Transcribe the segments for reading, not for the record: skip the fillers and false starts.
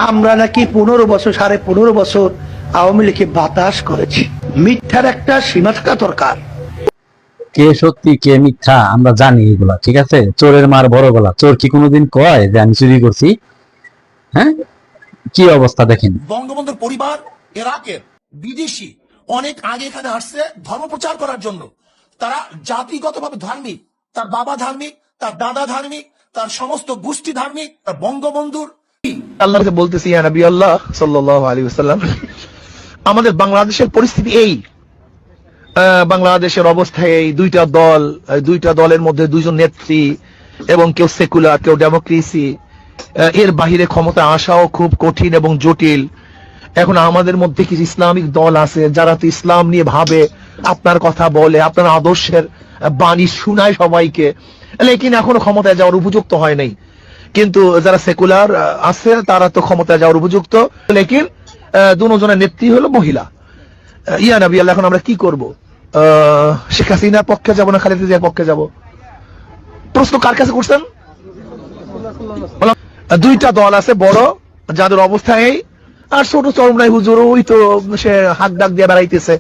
আমরা নাকি 15 বছর 15.5 বছর আওয়ামী লীগকে বাতাস করেছি। মিথ্যার একটা সীমা থাকা দরকার। কে সত্যি কে মিথ্যা আমরা জানি এগুলা, ঠিক আছে? চোরের মার বড় গলা। চোর কি কোনোদিন কয় যে আমি চুরি করছি? হ্যাঁ, কি অবস্থা দেখেন। বঙ্গবন্ধুর পরিবার ইরাকের বিদেশি অনেক আগে এখানে আসছে ধর্ম প্রচার করার জন্য। তারা জাতিগতভাবে ধার্মিক, তার বাবা ধার্মিক, তার দাদা ধার্মিক, তার সমস্ত গোষ্ঠী ধার্মিক। তার বঙ্গবন্ধুর আল্লাহকে বলতেছি, ইয়া নবী আল্লাহ সাল্লাল্লাহু আলাইহি ওয়াসাল্লাম, আমাদের বাংলাদেশের পরিস্থিতি এই, বাংলাদেশের অবস্থা এই, দুইটা দলের মধ্যে দুইজন নেত্রী, এবং কেউ সেকুলার কেউ ডেমোক্রেসি, এর বাহিরে ক্ষমতা আসাও খুব কঠিন এবং জটিল। এখন আমাদের মধ্যে কিছু ইসলামিক দল আছে যারা তো ইসলাম নিয়ে ভাবে, আপনার কথা বলে, আপনার আদর্শের বাণী শোনায় সবাইকে, লেকিন এখনো ক্ষমতায় যাওয়ার উপযুক্ত হয় নাই। কিন্তু যারা সেকুলার আছে তারা তো ক্ষমতায় যাওয়ার উপযুক্ত, লেকিন দুজনের নেত্রী হলো মহিলা। ইয়া নবী আল্লাহ, এখন আমরা কি করব? শেখ হাসিনার পক্ষে যাব না খালেদা জিয়ার পক্ষে যাব? প্রশ্ন কার কাছে করছেন? দুইটা দল আছে বড়, যাদের অবস্থা এই, আর ছোট চরমরাই হুজুর ওই তো সে হাত ডাক দিয়ে বেড়াইতেছে,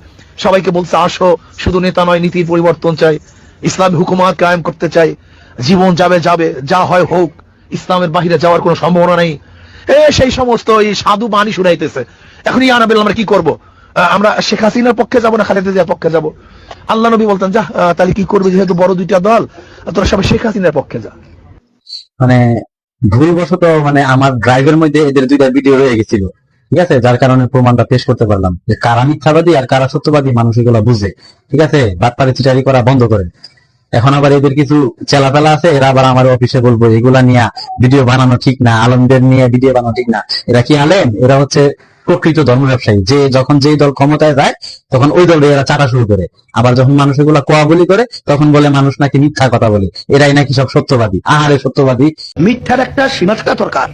সবাইকে বলছে আসো, শুধু নেতা নয় নীতির পরিবর্তন চাই, ইসলামী হুকুমাত কায়েম করতে চাই, জীবন যাবে যাবে, যা হয় হোক, ইসলামের বাহিরে যাওয়ার কোনো সম্ভাবনা নেই, সেই সমস্ত এই সাধু বাণী শুনাইতেছে। এখন ইয়া নবী আমরা কি করব? আমরা শেখ হাসিনার পক্ষে যাব না খালেদা জিয়ার পক্ষে যাব? আল্লাহ নবী বলতেন, যা তাহলে কি করবে, যেহেতু বড় দুইটা দল, তোরা সবাই শেখ হাসিনার পক্ষে যা। মানে ভুলবশত মানে আমার ড্রাইভের মধ্যে এদের দুইটা ভিডিও রয়ে গেছিল, ঠিক আছে? যার কারণে প্রমাণটা পেশ করতে পারলাম যে কারা মিথ্যাবাদী আর কারা সত্যবাদী মানুষ এগুলো বুঝে, ঠিক আছে? বাটপারি চিটারি করা বন্ধ করে। এখন আবার এদের কিছু চেলাপেলা আছে, এরা আবার আমার অফিসে বলবো এগুলা নিয়ে ভিডিও বানানো ঠিক না, আলমদের নিয়ে ভিডিও বানানো ঠিক না। এরা কি আলেম? এরা হচ্ছে প্রকৃত ধর্ম ব্যবসায়ী, যে যখন যেই দল ক্ষমতায় যায় তখন ওই দল এরা চাটা শুরু করে, আবার যখন মানুষ এগুলা কোয়াবলি করে তখন বলে মানুষ নাকি মিথ্যা কথা বলে, এরাই নাকি সব সত্যবাদী। আহারে সত্যবাদী! মিথ্যার একটা সীমা থাকা দরকার।